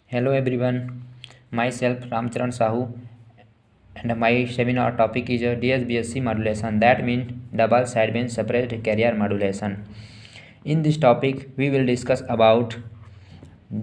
Hello everyone, myself Ramcharan Sahu and my seminar topic is DSBSC modulation, that means double sideband suppressed carrier modulation. In this topic we will discuss about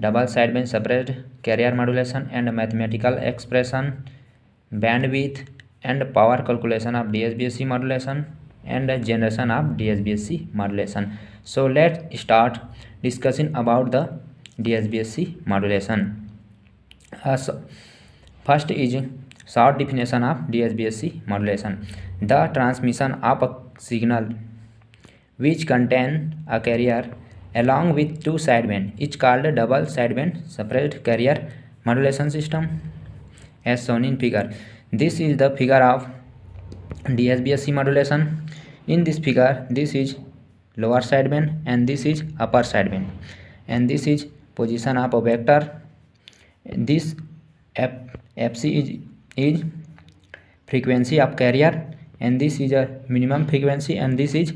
double sideband suppressed carrier modulation and mathematical expression, bandwidth and power calculation of DSBSC modulation and generation of DSBSC modulation. So let's start discussing about the DSBSC modulation. First is short definition of DSBSC modulation. The transmission of a signal which contain a carrier along with two sideband is called a double sideband suppressed carrier modulation system, as shown in figure. This is the figure of DSBSC modulation. In this figure, this is lower sideband and this is upper sideband, and this is position of a vector. This fc is frequency of carrier, and this is a minimum frequency, and this is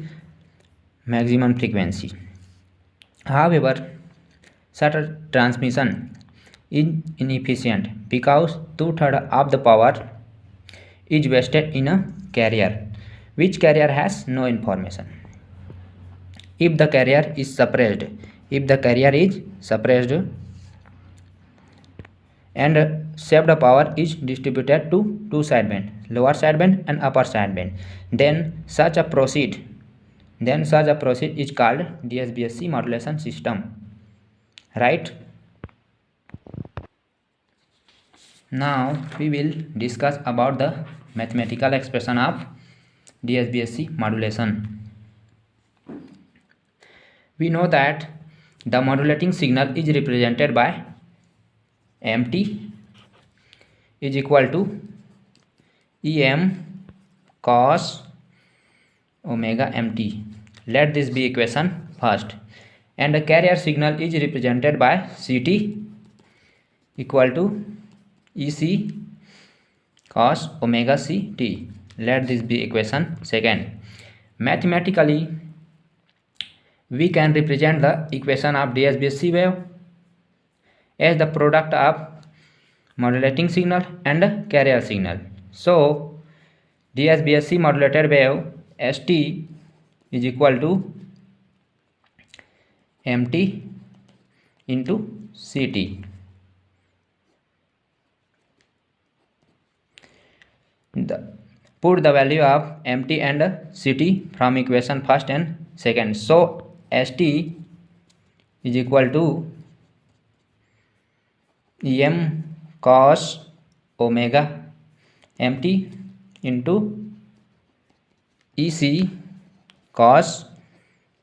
maximum frequency. However, such transmission is inefficient because 2/3 of the power is wasted in a carrier, which carrier has no information. If the carrier is suppressed, and saved power is distributed to two sideband, lower sideband and upper sideband, then such a proceed is called DSBSC modulation system, right? Now we will discuss about the mathematical expression of DSBSC modulation. We know that the modulating signal is represented by MT is equal to EM cos omega MT. Let this be equation first. And the carrier signal is represented by CT equal to EC cos omega CT. Let this be equation second. Mathematically, we can represent the equation of DSBSC wave as the product of modulating signal and carrier signal. So DSBSC modulated wave ST is equal to MT into CT. Put the value of MT and CT from equation first and second. So ST is equal to EM cos omega MT into EC cos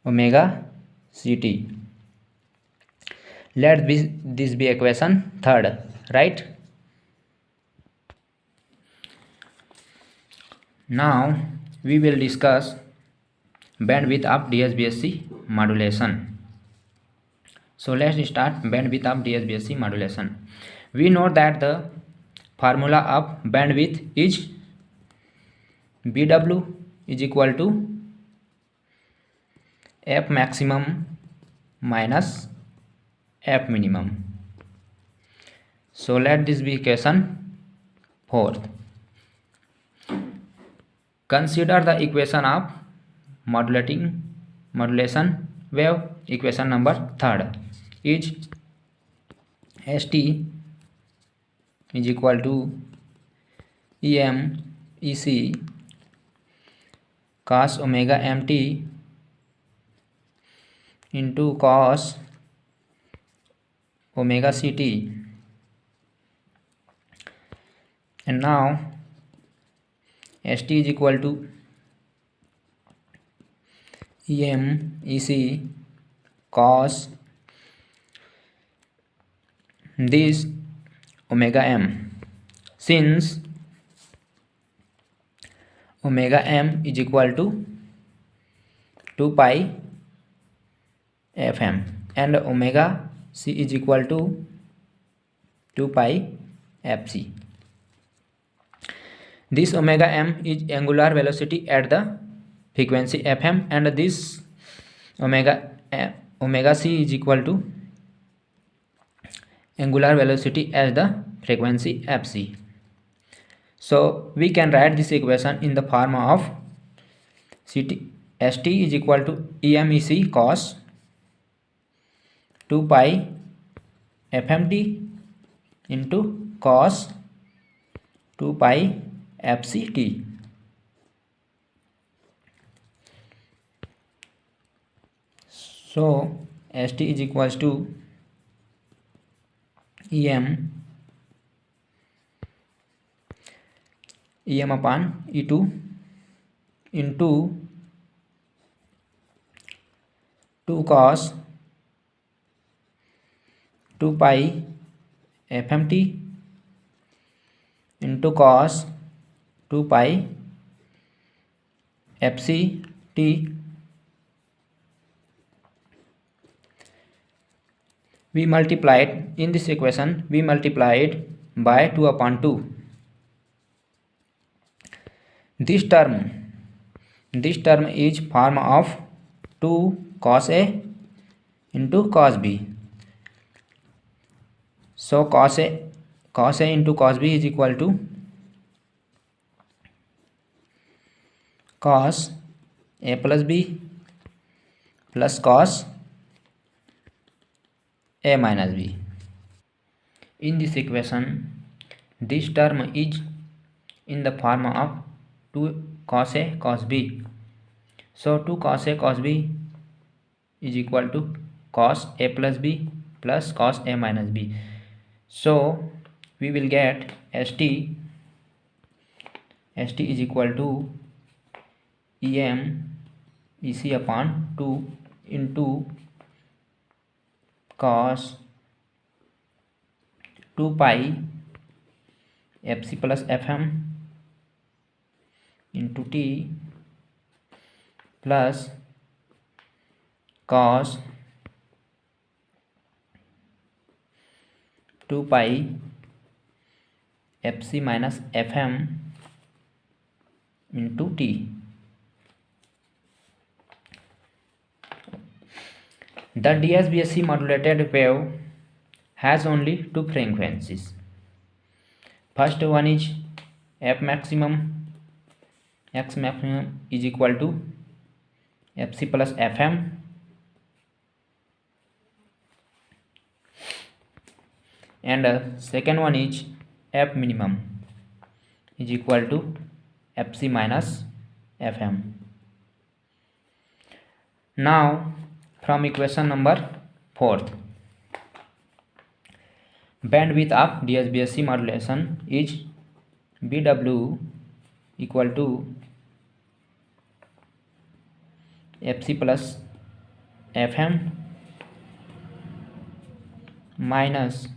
omega CT. Let this be equation third, right? Now we will discuss bandwidth of DSBSC modulation. So let's start bandwidth of DSBSC modulation. We know that the formula of bandwidth is BW is equal to F maximum minus F minimum. So let this be equation fourth. Consider the equation of modulation wave. Equation number third is ST is equal to EM EC cos omega MT into cos omega CT. And now ST is equal to EM EC cos this omega m. Since omega m is equal to 2 pi fm and omega c is equal to 2 pi fc. This omega m is angular velocity at the frequency fm, and this omega omega c is equal to angular velocity as the frequency fc. So we can write this equation in the form of st is equal to emec cos 2 pi fmt into cos 2 pi fct. So st is equals to em upon e2 into 2 cos 2 pi fmt into cos 2 pi fct. We multiplied in this equation, we multiplied by 2 upon 2. This term is form of 2 cos a into cos b. So cos a into cos b is equal to cos a plus b plus cos a minus b. In this equation, this term is in the form of 2 cos a cos b. So 2 cos a cos b is equal to cos a plus b plus cos a minus b. So we will get st is equal to em ec upon 2 into cos 2 pi fc plus fm into t plus cos 2 pi fc minus fm into t. The DSBSC modulated wave has only two frequencies. First one is f maximum, x maximum is equal to fc plus fm, and second one is f minimum is equal to fc minus fm. Now from equation number 4th, bandwidth of DSBSC modulation is BW equal to fc plus fm minus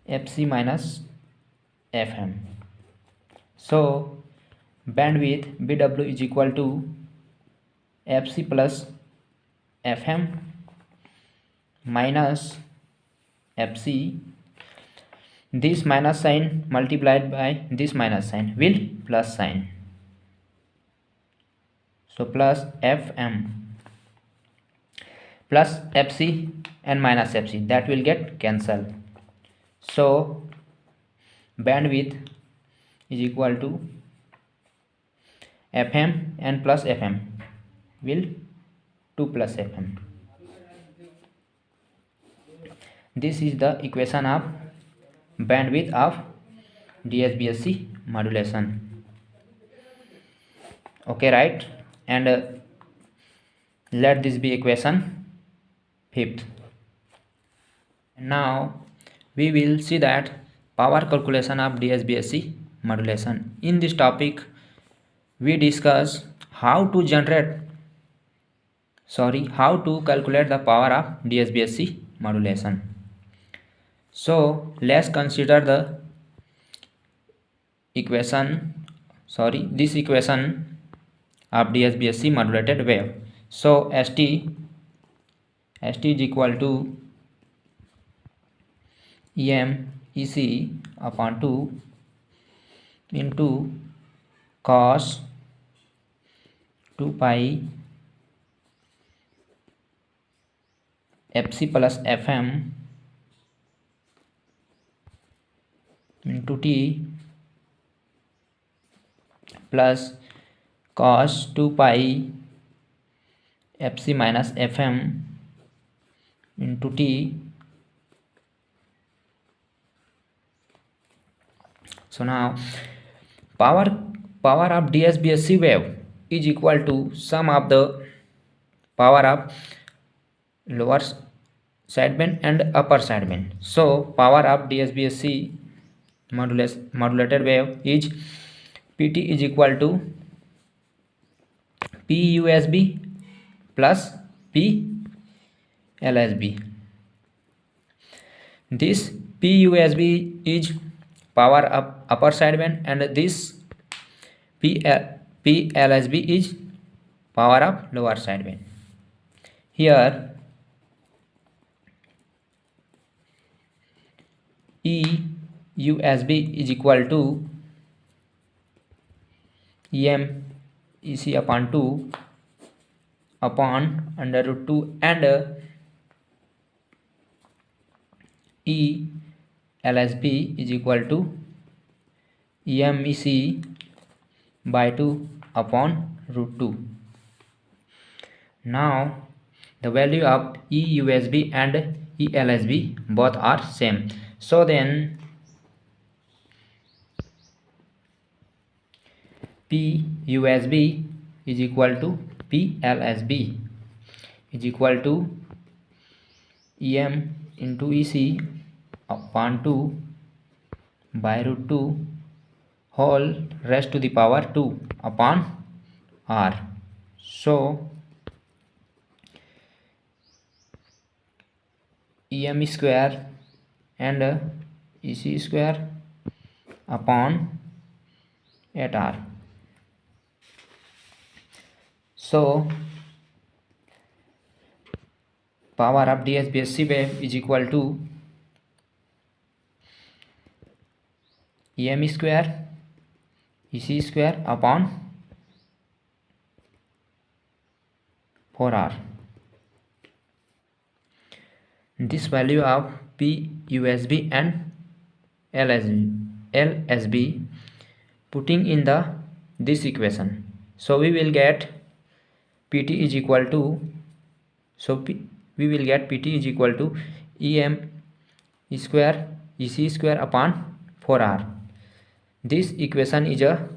fc minus fm. So bandwidth BW is equal to fc plus fm minus fc. This minus sign multiplied by this minus sign will plus sign. So plus fm plus fc and minus fc, that will get cancelled. So bandwidth is equal to fm and plus fm will 2 plus fm. This is the equation of bandwidth of DSBSC modulation. Okay, right? And let this be equation 5th. Now we will see that power calculation of DSBSC modulation. In this topic we discuss how to calculate the power of DSBSC modulation. So let's consider the this equation of DSBSC modulated wave. So st is equal to em ec upon 2 into cos 2 pi fc plus fm into t plus cos 2 pi fc minus fm into t. So now power of DSBSC wave is equal to sum of the power of lower sideband and upper sideband. So power of DSBSC modulated wave is PT is equal to PUSB plus PLSB. This PUSB is power of upper sideband and this PLSB is power of lower sideband. Here EUSB is equal to EM EC upon 2 upon under root 2 and ELSB is equal to EMEC by 2 upon root 2. Now the value of EUSB and ELSB both are same. So then PUSB is equal to PLSB is equal to EM into EC upon 2 by root 2 whole raised to the power 2 upon R. So EM square and EC square upon 8R. So power of DSBSC wave is equal to EM square EC square upon 4R. This value of PUSB and LSB putting in this equation. So we will get PT is equal to we will get PT is equal to EM square EC square upon 4R. This equation is a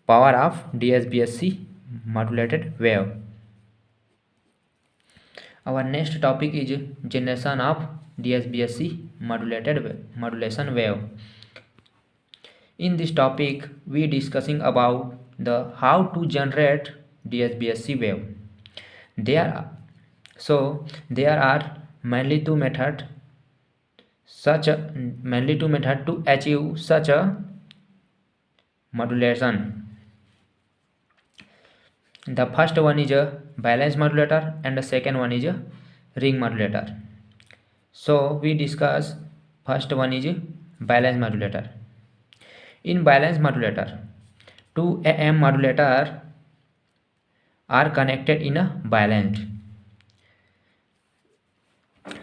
power of DSBSC modulated wave. Our next topic is generation of DSBSC modulation wave. In this topic, we discussing about the how to generate DSBSC wave. There are mainly two methods to achieve such a modulation. The first one is a balance modulator and the second one is a ring modulator. So we discuss first one is a balance modulator. In balance modulator, two AM modulator are connected in a balanced.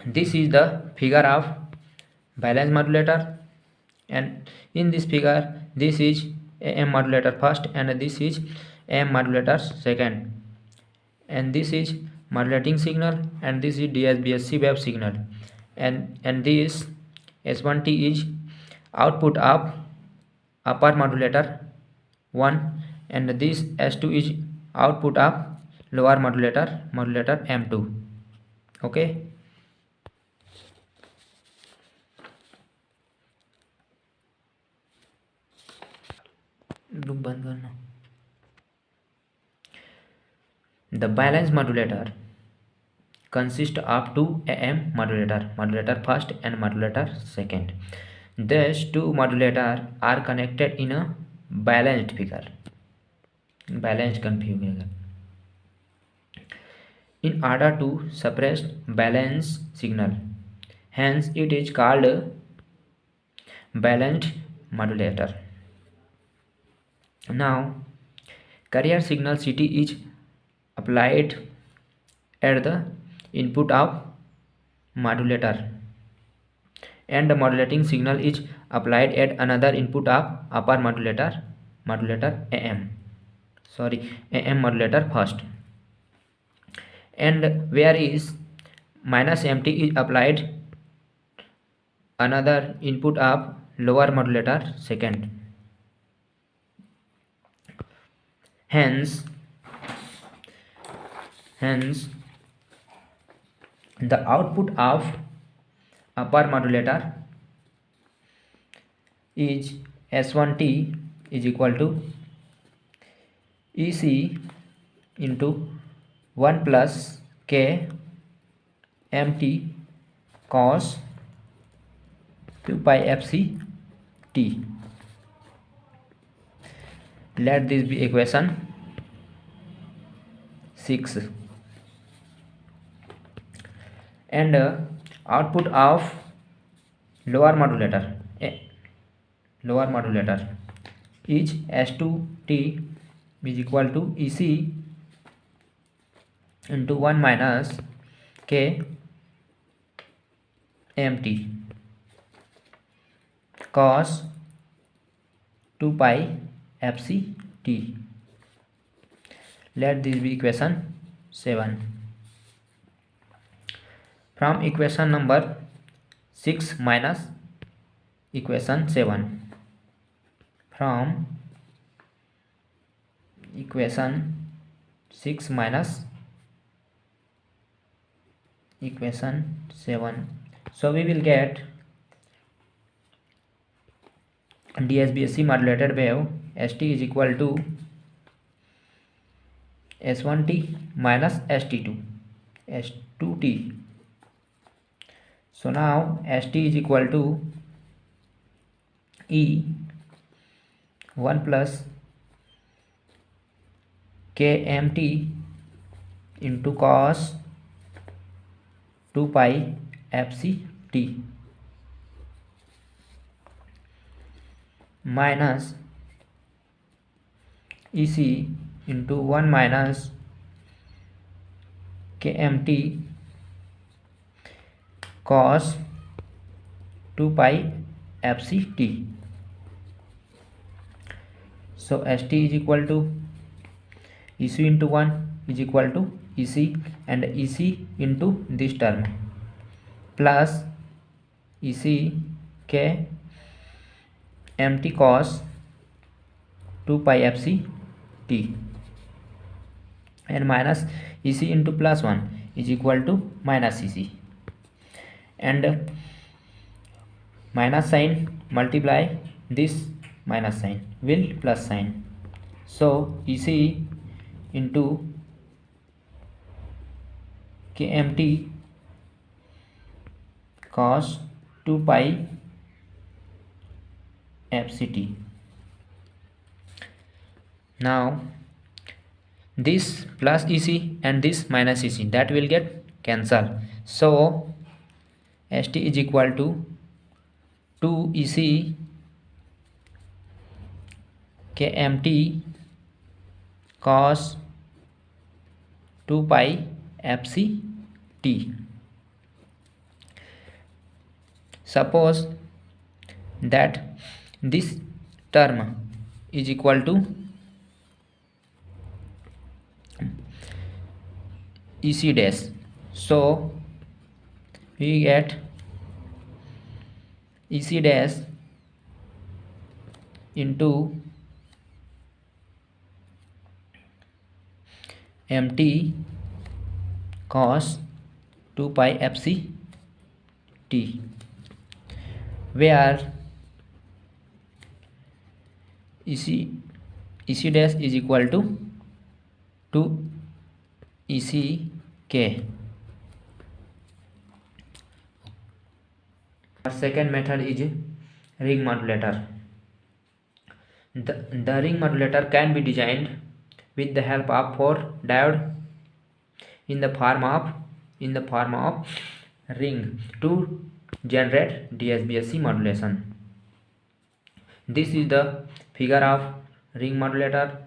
This is the figure of balance modulator, and in this figure this is AM modulator first and this is AM modulator second, and this is modulating signal and this is DSBSC wave signal, and this S1T is output of upper modulator 1 and this S2 is output of lower modulator M2. Okay. The balance modulator consists of two AM modulator first and modulator second. These two modulators are connected in a balanced configuration. In order to suppress balance signal, hence it is called a balanced modulator. Now carrier signal CT is applied at the input of modulator, and the modulating signal is applied at another input of upper modulator AM modulator first, and where is -mt is applied another input of lower modulator second. Hence the output of upper modulator is S1T is equal to EC into 1 plus K MT cos 2 pi FC T. Let this be equation 6. And output of lower modulator is S2T is equal to EC into 1 minus K MT cos 2 pi FC T. Let this be equation 7. From equation number 6 minus equation 7. From equation 6 minus equation 7. So we will get DSBSC modulated wave ST is equal to S1T minus S2T. So now ST is equal to E 1 plus KMT into cos 2 pi FCT minus EC into 1 minus KMT cos 2 pi FCT. So ST is equal to EC into 1 is equal to EC and EC into this term plus EC K MT cos 2 pi FCT and minus EC into plus 1 is equal to minus EC, and minus sign multiply this minus sign will plus sign. So EC into KMT cos 2 pi FCT. Now this plus EC and this minus EC that will get cancelled. So ST is equal to 2 EC KMT cos 2 pi FCT. Suppose that this term is equal to EC dash, so we get EC dash into MT cos 2 pi FCT, where EC dash is equal to 2 ECK. Our second method is ring modulator. The ring modulator can be designed with the help of 4 diodes in the form of ring to generate DSBSC modulation. This is the figure of ring modulator.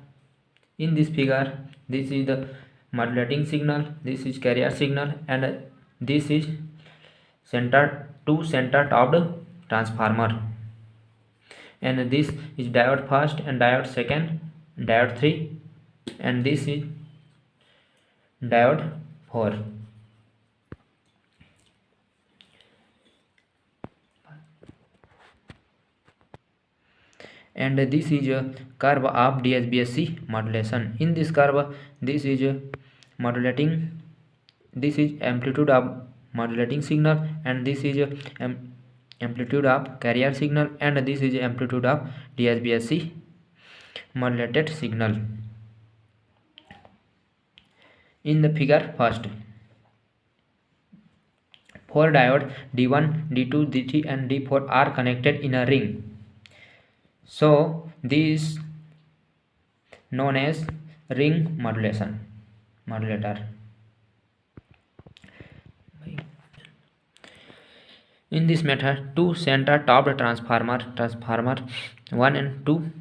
In this figure, this is the modulating signal, this is carrier signal, and this is center topped transformer, and this is diode first and diode second, diode 3, and this is diode 4. And this is a curve of DSBSC modulation. In this curve, this is modulating, this is amplitude of modulating signal, and this is amplitude of carrier signal, and this is amplitude of DSBSC modulated signal. In the figure first, 4 diode D1, D2, D3 and D4 are connected in a ring. So this known as ring modulator. In this method, two center topped transformer 1 and 2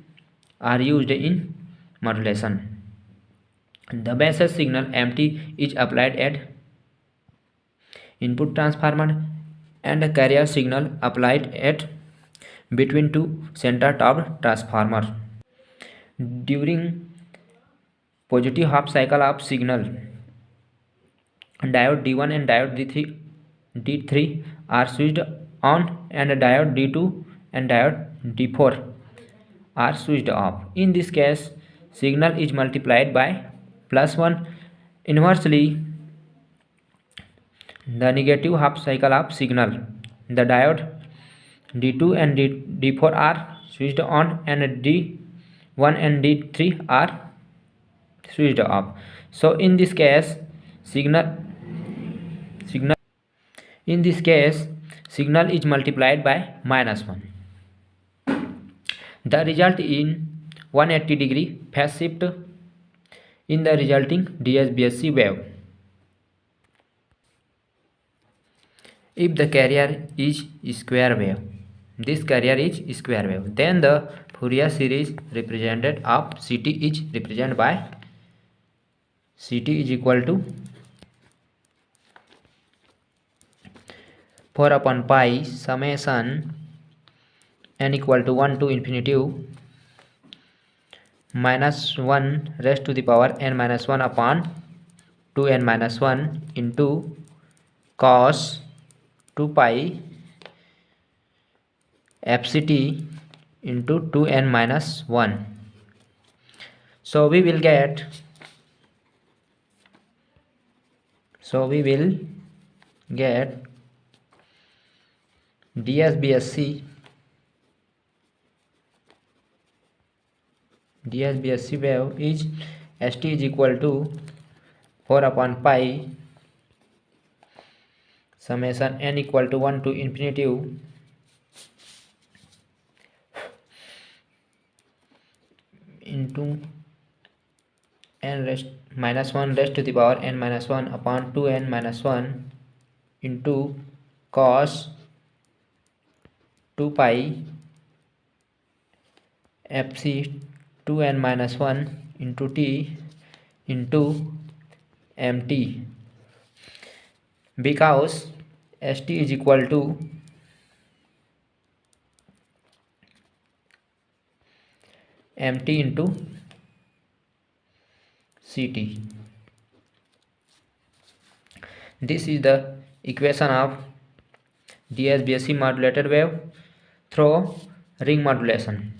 are used in modulation. The basis signal MT is applied at input transformer and the carrier signal applied at between two center topped transformer. During positive half cycle of signal, diode D1 and diode D3 are switched on, and diode D2 and diode D4 are switched off. In this case, signal is multiplied by +1. Inversely, the negative half cycle of signal, the diode D2 and D4 are switched on, and D1 and D3 are switched off. So in this case, signal is multiplied by -1. The result in 180-degree phase shift in the resulting DSBSC wave. If the carrier is square wave, this carrier is square wave, then the Fourier series represented of Ct is represented by Ct is equal to 4/pi summation n equal to 1 to infinity -1 raised to the power n-1 upon 2n-1 into cos 2 pi fct into 2n-1. So we will get DSBSC wave is St is equal to 4/pi summation n equal to 1 to infinity into n-1 raised to the power n-1 upon 2n-1 into cos 2 pi fc 2n-1 into t into mt, because St is equal to mt into Ct. This is the equation of DSBSC modulated wave through ring modulation.